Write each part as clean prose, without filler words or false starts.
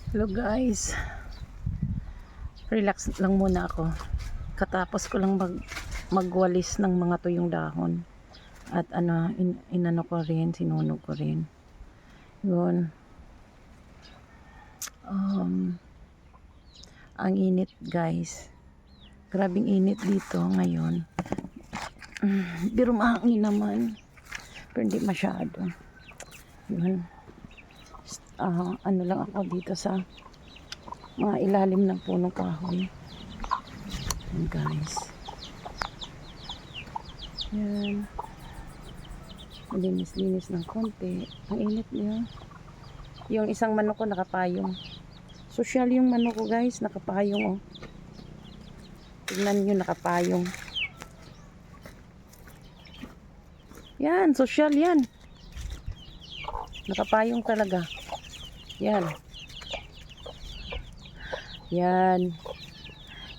Hello guys, relax lang muna ako. Katapos ko lang magwalis ng mga tuyong dahon. At inano ko rin, sinunog ko rin. Yun. Ang init guys. Grabing init dito ngayon. Pero mahangin naman. Pero hindi masyado. Yun. Ano lang ako dito sa mga ilalim ng punong kahoy. Yan guys. Yan. Malinis-linis ng konti. Ang init niya. Yung isang manok ko nakapayong. Social yung manok ko guys. Nakapayong oh. Tignan nyo nakapayong. Yan. Social yan. Nakapayong talaga. Yan. Yan.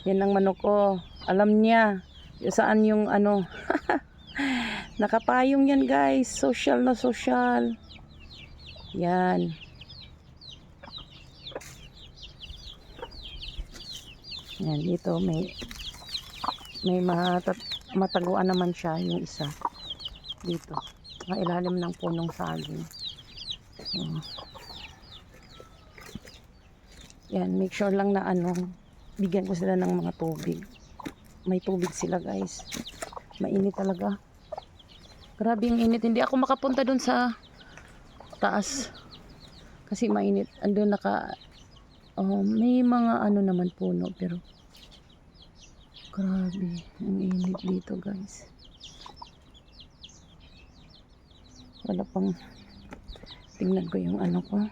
Yan ang manok ko. Alam niya. Saan yung ano. Nakapayong yan guys. Social na social. Yan. Yan. Dito may mataguan naman siya yung isa. Dito. Sa ilalim ng punong saging. Yan, make sure lang na bigyan ko sila ng mga tubig. May tubig sila guys. Mainit talaga. Grabe yung init. Hindi ako makapunta dun sa taas. Kasi mainit. Andun may mga naman puno. Pero grabe. Ang init dito guys. Wala pang tingnan ko yung ko.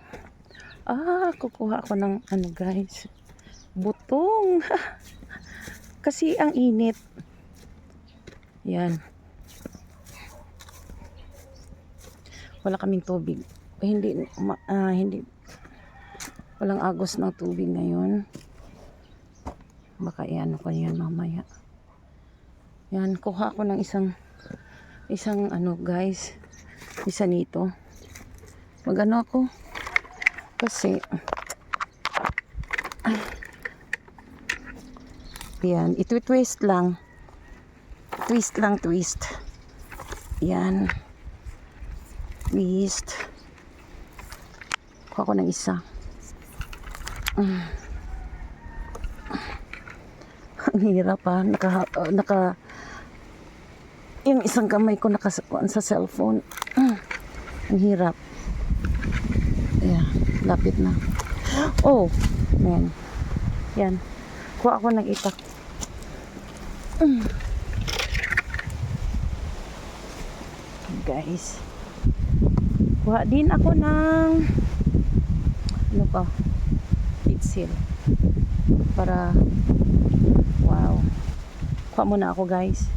Kukuha ako ng guys. Butong. Kasi ang init. Yan. Wala kaming tubig. Hindi walang agos ng tubig ngayon. Baka ko yan mamaya. Yan, kuha ako ng isang guys. Isa nito. Magano ako. Kasi yan, twist lang. Twist. Yan. Twist. Kuha ko ng isa. Ang hirap yung isang kamay ko nakasakuan sa cellphone. Ang hirap. Yeah, lapit na. Oh, yan. Yan. Kuha ako ng itak. Guys. Kuha din ako ng itsil. Para wow. Kuha muna ako guys.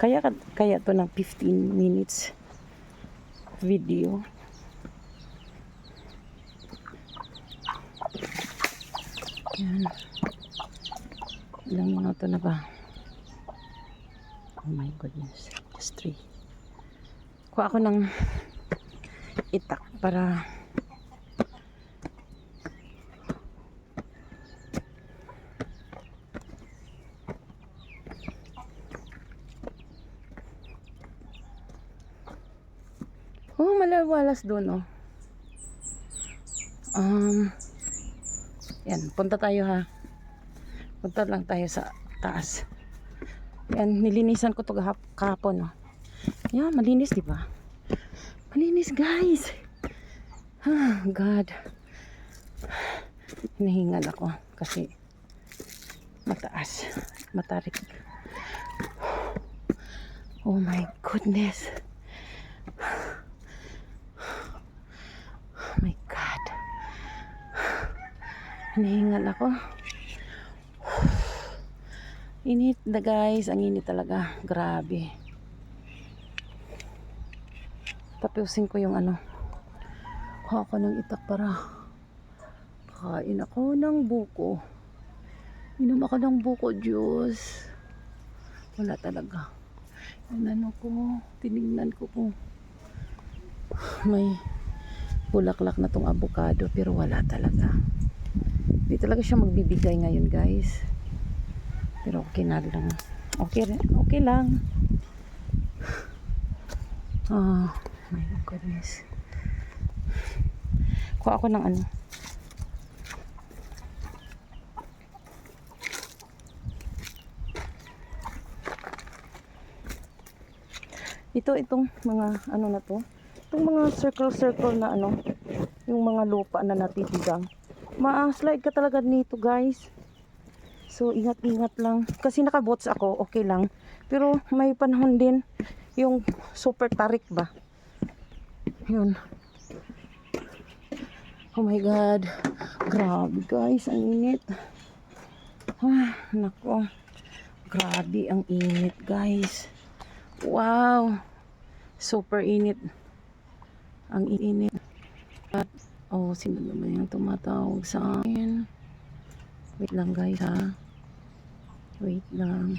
Kaya to ng 15 minutes video. Yan. Ilang minuto na ba? Oh my goodness. Just 3. Kuha ako ng itak para malawalas doon yan, punta tayo ha. Punta lang tayo sa taas. Yan, nilinisan ko to kahapon yan, malinis diba? Malinis guys. God, hinahingal ako kasi matarik. Oh my goodness. Oh my God. Hinahingal ako. Init na guys. Ang init talaga. Grabe. Tapusin ko yung kuha ako ng itak para kain ako ng buko. Inom ako ng buko juice. Wala talaga. Ano ko, tinignan ko kung may bulaklak na tong avocado, pero wala talaga. Hindi talaga siya magbibigay ngayon, guys. Pero okay na lang. Okay lang. My goodness. Kuha ako ng ano. Itong mga ano na to. Itong mga circle na ano. Yung mga lupa na natitigang. Ma-slide ka talaga nito, guys. So, ingat-ingat lang. Kasi naka-boats ako, okay lang. Pero may panahon din yung super tarik ba. Yun. Oh my God. Grabe, guys. Ang init. Nako. Grabe ang init, guys. Wow. Super init. Ang init. At, sino naman yung tumatawag sa akin? Wait lang, guys, ha. Wait lang.